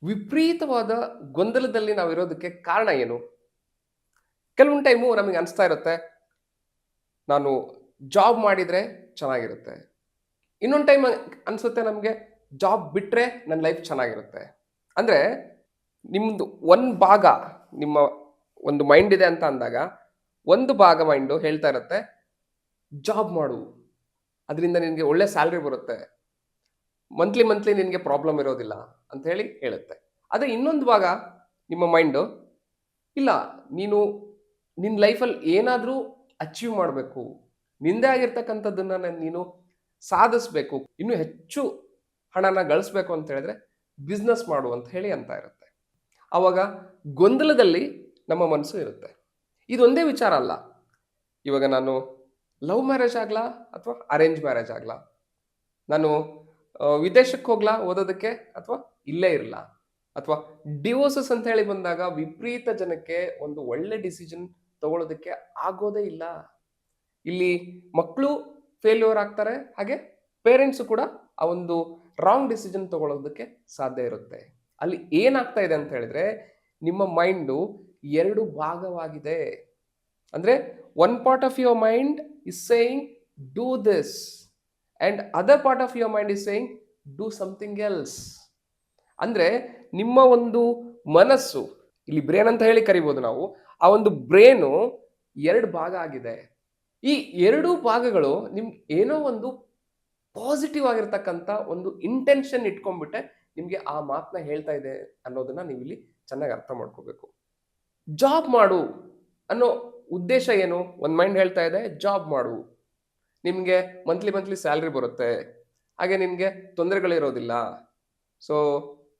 ವಿಪರೀತವಾದ ಗೊಂದಲದಲ್ಲಿ ನಾವಿರೋದಕ್ಕೆ ಕಾರಣ ಏನು? ಕೆಲವೊಂದು ಟೈಮು ನಮಗೆ ಅನಿಸ್ತಾ ಇರುತ್ತೆ, ನಾನು ಜಾಬ್ ಮಾಡಿದರೆ ಚೆನ್ನಾಗಿರುತ್ತೆ. ಇನ್ನೊಂದು ಟೈಮ್ ಅನಿಸುತ್ತೆ ನಮಗೆ, ಜಾಬ್ ಬಿಟ್ಟರೆ ನನ್ನ ಲೈಫ್ ಚೆನ್ನಾಗಿರುತ್ತೆ. ಅಂದರೆ ನಿಮ್ಮದು ಒಂದು ಭಾಗ, ನಿಮ್ಮ ಒಂದು ಮೈಂಡ್ ಇದೆ ಅಂತ ಅಂದಾಗ, ಒಂದು ಭಾಗ ಮೈಂಡು ಹೇಳ್ತಾ ಇರುತ್ತೆ, ಜಾಬ್ ಮಾಡು, ಅದರಿಂದ ನಿನಗೆ ಒಳ್ಳೆ ಸ್ಯಾಲ್ರಿ ಬರುತ್ತೆ, ಮಂತ್ಲಿ ನಿನಗೆ ಪ್ರಾಬ್ಲಮ್ ಇರೋದಿಲ್ಲ ಅಂತ ಹೇಳುತ್ತೆ. ಆದರೆ ಇನ್ನೊಂದು ಭಾಗ ನಿಮ್ಮ ಮೈಂಡು, ಇಲ್ಲ, ನೀನು ನಿನ್ನ ಲೈಫಲ್ಲಿ ಏನಾದರೂ ಅಚೀವ್ ಮಾಡಬೇಕು, ನಿಂದೇ ಆಗಿರ್ತಕ್ಕಂಥದ್ದನ್ನು ನೀನು ಸಾಧಿಸಬೇಕು, ಇನ್ನೂ ಹೆಚ್ಚು ಹಣನ ಗಳಿಸ್ಬೇಕು ಅಂತ ಹೇಳಿದ್ರೆ ಬಿಸ್ನೆಸ್ ಮಾಡು ಅಂತ ಅಂತ ಇರುತ್ತೆ. ಆವಾಗ ಗೊಂದಲದಲ್ಲಿ ನಮ್ಮ ಮನಸ್ಸು ಇರುತ್ತೆ. ಇದೊಂದೇ ವಿಚಾರ ಅಲ್ಲ, ಇವಾಗ ನಾನು ಲವ್ ಮ್ಯಾರೇಜ್ ಆಗಲಾ ಅಥವಾ ಅರೇಂಜ್ ಮ್ಯಾರೇಜ್ ಆಗಲಾ, ನಾನು ವಿದೇಶಕ್ಕೆ ಹೋಗ್ಲಾ ಓದೋದಕ್ಕೆ ಅಥವಾ ಇಲ್ಲೇ ಇರಲ್ಲ, ಅಥವಾ ಡಿವೋರ್ಸಸ್ ಅಂತ ಬಂದಾಗ ವಿಪರೀತ ಜನಕ್ಕೆ ಒಂದು ಒಳ್ಳೆ ಡಿಸಿಷನ್ ತಗೊಳ್ಳೋದಕ್ಕೆ ಆಗೋದೇ ಇಲ್ಲ. ಇಲ್ಲಿ ಮಕ್ಕಳು ಫೇಲ್ಯೂರ್ ಆಗ್ತಾರೆ, ಹಾಗೆ ಪೇರೆಂಟ್ಸು ಕೂಡ ಆ ಒಂದು ರಾಂಗ್ ಡಿಸಿಷನ್ ತಗೊಳ್ಳೋದಕ್ಕೆ ಸಾಧ್ಯ ಇರುತ್ತೆ. ಅಲ್ಲಿ ಏನಾಗ್ತಾ ಇದೆ ಅಂತ ಹೇಳಿದ್ರೆ, ನಿಮ್ಮ ಮೈಂಡು ಎರಡು ಭಾಗವಾಗಿದೆ. ಅಂದರೆ one part of your mind is saying do this and other part of your mind is saying do something else. ಅಂದರೆ ನಿಮ್ಮ ಒಂದು ಮನಸ್ಸು, ಇಲ್ಲಿ ಬ್ರೇನ್ ಅಂತ ಕರಿಬೋದು ನಾವು, ಆ ಒಂದು ಬ್ರೇನು ಎರಡು ಭಾಗ ಆಗಿದೆ. ಈ ಎರಡೂ ಭಾಗಗಳು ನಿಮ್ಗೆ ಏನೋ ಒಂದು ಪಾಸಿಟಿವ್ ಆಗಿರ್ತಕ್ಕಂಥ ಒಂದು ಇಂಟೆನ್ಷನ್ ಇಟ್ಕೊಂಡ್ಬಿಟ್ಟೆ ನಿಮಗೆ ಆ ಮಾತನ್ನ ಹೇಳ್ತಾ ಇದೆ ಅನ್ನೋದನ್ನ ನೀವು ಇಲ್ಲಿ ಚೆನ್ನಾಗಿ ಅರ್ಥ ಮಾಡ್ಕೋಬೇಕು. ಜಾಬ್ ಮಾಡು ಅನ್ನೋ ಉದ್ದೇಶ ಏನು? ಒಂದು ಮೈಂಡ್ ಹೇಳ್ತಾ ಇದೆ, ಜಾಬ್ ಮಾಡು, ನಿಮಗೆ ಮಂತ್ಲಿ ಸ್ಯಾಲ್ರಿ ಬರುತ್ತೆ, ಹಾಗೆ ನಿಮಗೆ ತೊಂದರೆಗಳಿರೋದಿಲ್ಲ, ಸೊ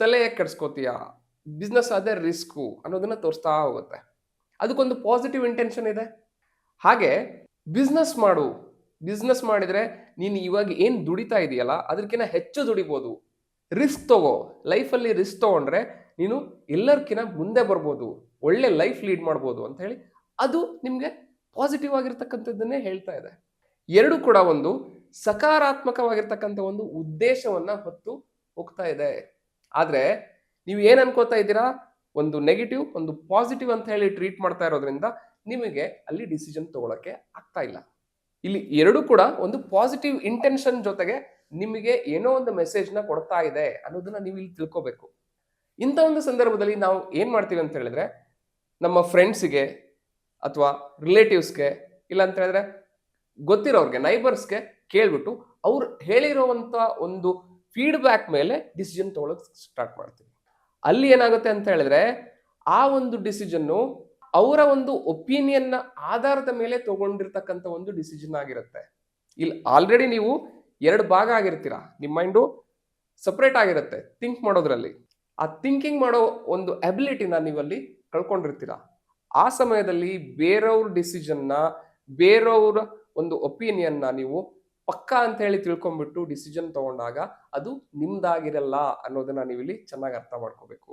ತಲೆ ಕೆಡಿಸ್ಕೋತೀಯ, ಬಿಸ್ನೆಸ್ ಆದ್ರೆ ರಿಸ್ಕು ಅನ್ನೋದನ್ನ ತೋರಿಸ್ತಾ ಹೋಗುತ್ತೆ. ಅದಕ್ಕೊಂದು ಪಾಸಿಟಿವ್ ಇಂಟೆನ್ಷನ್ ಇದೆ. ಹಾಗೆ ಬಿಸ್ನೆಸ್ ಮಾಡು, ಬಿಸ್ನೆಸ್ ಮಾಡಿದರೆ ನೀನು ಇವಾಗ ಏನು ದುಡಿತಾ ಇದೆಯಲ್ಲ ಅದಕ್ಕಿಂತ ಹೆಚ್ಚು ದುಡಿಬೋದು, ರಿಸ್ಕ್ ತಗೋ, ಲೈಫಲ್ಲಿ ರಿಸ್ಕ್ ತಗೊಂಡ್ರೆ ನೀನು ಎಲ್ಲರಿಗಿಂತ ಮುಂದೆ ಬರ್ಬೋದು, ಒಳ್ಳೆ ಲೈಫ್ ಲೀಡ್ ಮಾಡ್ಬೋದು ಅಂತ ಅದು ನಿಮಗೆ ಪಾಸಿಟಿವ್ ಆಗಿರ್ತಕ್ಕಂಥದ್ದನ್ನೇ ಹೇಳ್ತಾ ಇದೆ. ಎರಡು ಕೂಡ ಒಂದು ಸಕಾರಾತ್ಮಕವಾಗಿರ್ತಕ್ಕಂಥ ಒಂದು ಉದ್ದೇಶವನ್ನ ಹೊತ್ತು ಹೋಗ್ತಾ ಇದೆ. ಆದರೆ ನೀವು ಏನು ಅನ್ಕೋತಾ ಇದ್ದೀರಾ, ಒಂದು ನೆಗೆಟಿವ್ ಒಂದು ಪಾಸಿಟಿವ್ ಅಂತ ಟ್ರೀಟ್ ಮಾಡ್ತಾ ಇರೋದ್ರಿಂದ ನಿಮಗೆ ಅಲ್ಲಿ ಡಿಸಿಷನ್ ತಗೊಳಕ್ಕೆ ಆಗ್ತಾ ಇಲ್ಲ. ಇಲ್ಲಿ ಎರಡು ಕೂಡ ಒಂದು ಪಾಸಿಟಿವ್ ಇಂಟೆನ್ಷನ್ ಜೊತೆಗೆ ನಿಮಗೆ ಏನೋ ಒಂದು ಮೆಸೇಜ್ನ ಕೊಡ್ತಾ ಇದೆ ಅನ್ನೋದನ್ನ ನೀವು ಇಲ್ಲಿ ತಿಳ್ಕೋಬೇಕು. ಇಂಥ ಒಂದು ಸಂದರ್ಭದಲ್ಲಿ ನಾವು ಏನು ಮಾಡ್ತೀವಿ ಅಂತ ಹೇಳಿದ್ರೆ, ನಮ್ಮ ಫ್ರೆಂಡ್ಸಿಗೆ ಅಥವಾ ರಿಲೇಟಿವ್ಸ್ಗೆ, ಇಲ್ಲ ಅಂತ ಹೇಳಿದ್ರೆ ಗೊತ್ತಿರೋರ್ಗೆ, ನೈಬರ್ಸ್ಗೆ ಕೇಳ್ಬಿಟ್ಟು ಅವ್ರು ಹೇಳಿರೋವಂಥ ಒಂದು ಫೀಡ್ಬ್ಯಾಕ್ ಮೇಲೆ ಡಿಸಿಷನ್ ತಗೊಳಕ್ ಸ್ಟಾರ್ಟ್ ಮಾಡ್ತೀವಿ. ಅಲ್ಲಿ ಏನಾಗುತ್ತೆ ಅಂತ ಹೇಳಿದ್ರೆ, ಆ ಒಂದು ಡಿಸಿಷನ್ನು ಅವರ ಒಂದು ಒಪಿನಿಯನ್ನ ಆಧಾರದ ಮೇಲೆ ತಗೊಂಡಿರ್ತಕ್ಕಂಥ ಒಂದು ಡಿಸಿಷನ್ ಆಗಿರುತ್ತೆ. ಇಲ್ಲಿ ಆಲ್ರೆಡಿ ನೀವು ಎರಡು ಭಾಗ ಆಗಿರ್ತೀರಾ, ನಿಮ್ಮ ಮೈಂಡು ಸಪ್ರೇಟ್ ಆಗಿರುತ್ತೆ ಥಿಂಕ್ ಮಾಡೋದ್ರಲ್ಲಿ. ಆ ಥಿಂಕಿಂಗ್ ಮಾಡೋ ಒಂದು ಅಬಿಲಿಟಿನ ನೀವಲ್ಲಿ ಕಳ್ಕೊಂಡಿರ್ತೀರಾ. ಆ ಸಮಯದಲ್ಲಿ ಬೇರೆಯವ್ರ ಡಿಸಿಷನ್ನ, ಬೇರೆಯವರ ಒಂದು ಒಪಿನಿಯನ್ನ ನೀವು ಪಕ್ಕಾ ಅಂತ ತಿಳ್ಕೊಂಡ್ಬಿಟ್ಟು ಡಿಸಿಷನ್ ತಗೊಂಡಾಗ ಅದು ನಿಮ್ದಾಗಿರಲ್ಲ ಅನ್ನೋದನ್ನ ನೀವಿಲ್ಲಿ ಚೆನ್ನಾಗಿ ಅರ್ಥ ಮಾಡ್ಕೋಬೇಕು.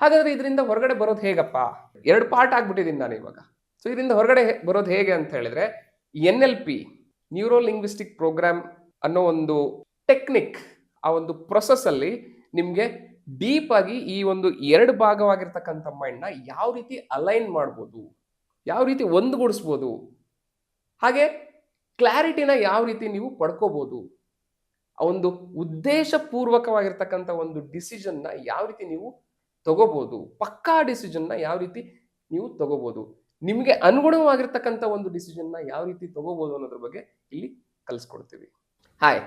ಹಾಗಾದ್ರೆ ಇದರಿಂದ ಹೊರಗಡೆ ಬರೋದು ಹೇಗಪ್ಪ? ಎರಡು ಪಾರ್ಟ್ ಆಗ್ಬಿಟ್ಟಿದ್ದೀನಿ ನಾನು ಇವಾಗ. ಸೊ ಇದರಿಂದ ಹೊರಗಡೆ ಬರೋದು ಹೇಗೆ ಅಂತ ಹೇಳಿದ್ರೆ, NLP, ನ್ಯೂರೋ ಲಿಂಗ್ವಿಸ್ಟಿಕ್ ಪ್ರೋಗ್ರಾಮ್ ಅನ್ನೋ ಒಂದು ಟೆಕ್ನಿಕ್, ಆ ಒಂದು ಪ್ರೊಸೆಸ್ ಅಲ್ಲಿ ನಿಮಗೆ ಡೀಪ್ ಆಗಿ ಈ ಒಂದು ಎರಡು ಭಾಗವಾಗಿರ್ತಕ್ಕಂಥ ಮೈಂಡ್ನ ಯಾವ ರೀತಿ ಅಲೈನ್ ಮಾಡ್ಬೋದು, ಯಾವ ರೀತಿ ಒಂದುಗೂಡಿಸ್ಬೋದು, ಹಾಗೆ ಕ್ಲಾರಿಟಿನ ಯಾವ ರೀತಿ ನೀವು ಪಡ್ಕೋಬಹುದು, ಆ ಒಂದು ಉದ್ದೇಶಪೂರ್ವಕವಾಗಿರ್ತಕ್ಕಂಥ ಒಂದು ಡಿಸಿಷನ್ನ ಯಾವ ರೀತಿ ನೀವು ತಗೋಬಹುದು, ಪಕ್ಕಾ ಡಿಸಿಷನ್ನ ಯಾವ ರೀತಿ ನೀವು ತಗೋಬಹುದು, ನಿಮಗೆ ಅನುಗುಣವಾಗಿರ್ತಕ್ಕಂಥ ಒಂದು ಡಿಸಿಷನ್ನ ಯಾವ ರೀತಿ ತಗೋಬಹುದು ಅನ್ನೋದ್ರ ಬಗ್ಗೆ ಇಲ್ಲಿ ಕಲಿಸ್ಕೊಡ್ತೀವಿ. ಹಾಯ್,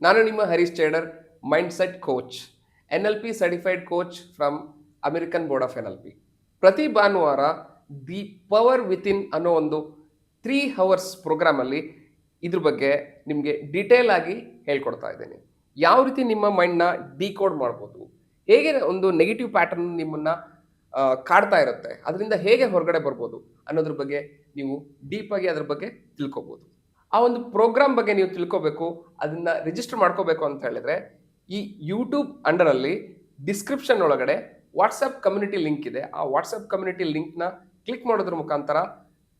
ನಾನು ನಿಮ್ಮ Harish Chedar, mind set coach, NLP certified coach from American board of NLP. ಪ್ರತಿ ಭಾನುವಾರ ದಿ ಪವರ್ ವಿತಿನ್ ಅನ್ನೋ ಒಂದು 3 hours ಪ್ರೋಗ್ರಾಮಲ್ಲಿ ಇದ್ರ ಬಗ್ಗೆ ನಿಮಗೆ ಡೀಟೇಲ್ ಆಗಿ ಹೇಳ್ಕೊಡ್ತಾ ಇದ್ದೀನಿ. ಯಾವ ರೀತಿ ನಿಮ್ಮ ಮೈಂಡ್ನ ಡಿಕೋಡ್ ಮಾಡ್ಬೋದು, ಹೇಗೆ ಒಂದು ನೆಗೆಟಿವ್ ಪ್ಯಾಟರ್ನ್ ನಿಮ್ಮನ್ನ ಕಾಡ್ತಾ ಇರುತ್ತೆ, ಅದರಿಂದ ಹೇಗೆ ಹೊರಗಡೆ ಬರ್ಬೋದು ಅನ್ನೋದ್ರ ಬಗ್ಗೆ ನೀವು ಡೀಪ್ ಆಗಿ ಅದ್ರ ಬಗ್ಗೆ ತಿಳ್ಕೊಬೋದು. ಆ ಒಂದು ಪ್ರೋಗ್ರಾಮ್ ಬಗ್ಗೆ ನೀವು ತಿಳ್ಕೊಬೇಕು, ಅದನ್ನ ರಿಜಿಸ್ಟರ್ ಮಾಡ್ಕೋಬೇಕು ಅಂತ ಹೇಳಿದ್ರೆ ಈ ಯೂಟ್ಯೂಬ್ ಅಂಡರಲ್ಲಿ ಡಿಸ್ಕ್ರಿಪ್ಷನ್ ಒಳಗಡೆ ವಾಟ್ಸಪ್ ಕಮ್ಯುನಿಟಿ ಲಿಂಕ್ ಇದೆ. ಆ ವಾಟ್ಸಪ್ ಕಮ್ಯುನಿಟಿ ಲಿಂಕ್ನ ಕ್ಲಿಕ್ ಮಾಡೋದ್ರ ಮುಖಾಂತರ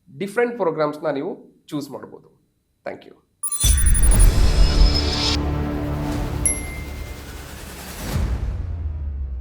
ಡಿಫ್ರೆಂಟ್ ಪ್ರೋಗ್ರಾಮ್ಸ್ನ ನೀವು ಚೂಸ್ ಮಾಡ್ಬೋದು. Thank you.